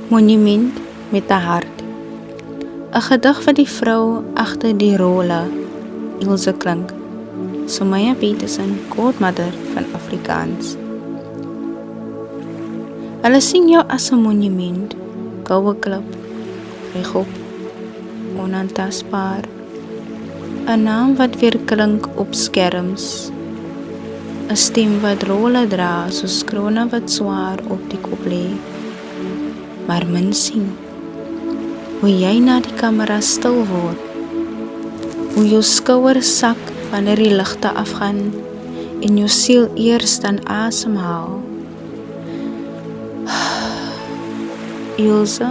Monument met 'n hart. 'n Gedig vir die vrou agter die rolle, Ilse Klink. Somaya Petersen, godmother van Afrikaans. Hulle sien jou as 'n monument, goue klip, regop, onaantastbaar. 'n naam wat weer klink op skerms. 'n stem wat rolle dra soos krone wat swaar op die kop lê. Maar min sien hoe jy na die kamera stil word, hoe jou skouers sak wanneer die ligte afgaan en jou siel eers dan asemhaal. Ilse,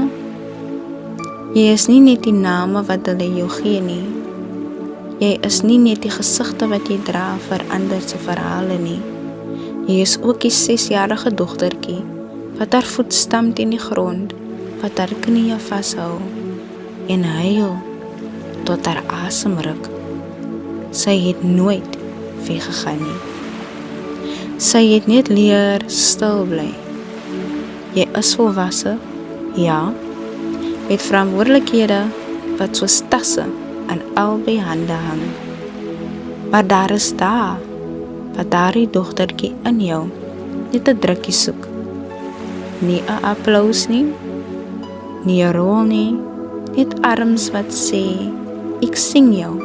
jy is nie net die name wat hulle jou gee nie. Jy is nie net die gesigte wat jy dra vir ander se verhale nie. Jy is ook die 6-jarige dogtertjie wat haar voet stamp in die grond, wat haar knieë vashou en huil tot haar asem ruk. Sy het nooit weggegaan nie. Sy het net leer stil bly. Jy is volwasse, ja, met verantwoordelikhede wat soos tasse aan albei hande hang. Maar daar is daar, wat daardie dogtertjie in jou net 'n drukkie soek. Nie 'n applous nie, nie 'n rol nie, net arms wat sê, ek sien jou.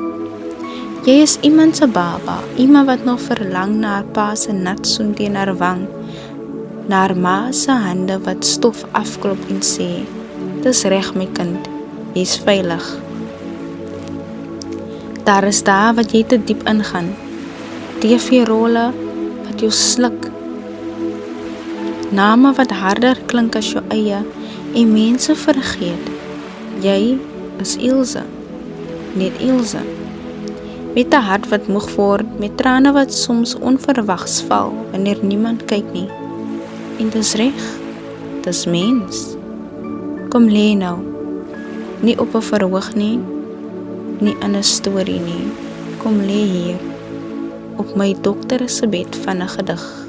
Jy is iemand se baba, iemand wat nog verlang na haar pa se nat soen teen haar wang, na haar ma se hande wat stof afklop en sê, dis reg my kind, jy's veilig. Daar is daar wat jy te diep ingaan, TV-rolle wat jou sluk, name wat harder klink as jou eie en mense vergeet, jy is Ilse, net Ilse. Met 'n hart wat moeg word, met trane wat soms onverwags val wanneer niemand kyk nie. En dis reg, dis mens. Kom lê nou, nie op 'n verhoog nie, nie in 'n storie nie. Kom lê hier, op my dokter se bed van 'n gedig.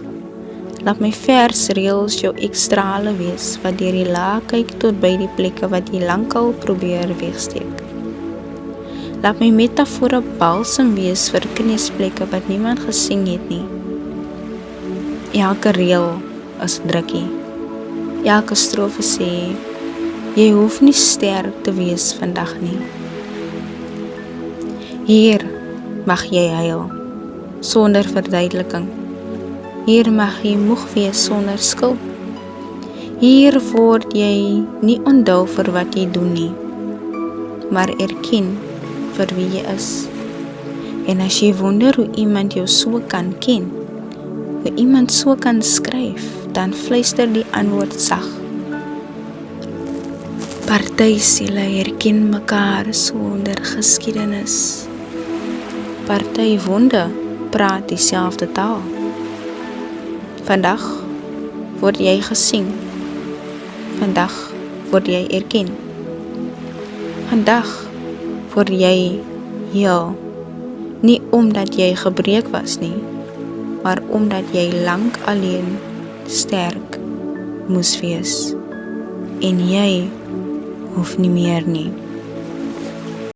Laat my versreëls jou ekstrale wees, wat deur die laag kyk tot by die plekke wat jy lankal probeer wegsteek. Laat my metafore balsem wees vir knesplekke wat niemand gesien het nie. Elke reël is drukkie. Elke strofe sê, jy hoef nie sterk te wees vandag nie. Hier mag jy huil, sonder verduideliking. Hier mag jy moeg wees sonder skuld. Hier word jy nie onthou vir wat jy doen nie, maar erken vir wie jy is. En as jy wonder hoe iemand jou so kan ken, hoe iemand so kan skryf, dan fluister die antwoord sag. Party siele herken mekaar sonder geskiedenis. Party wonde praat dieselfde taal. Vandag word jy gesien. Vandag word jy erken. Vandag word jy heel. Nie omdat jy gebreek was nie, maar omdat jy lank alleen sterk moes wees. En jy hoef nie meer nie.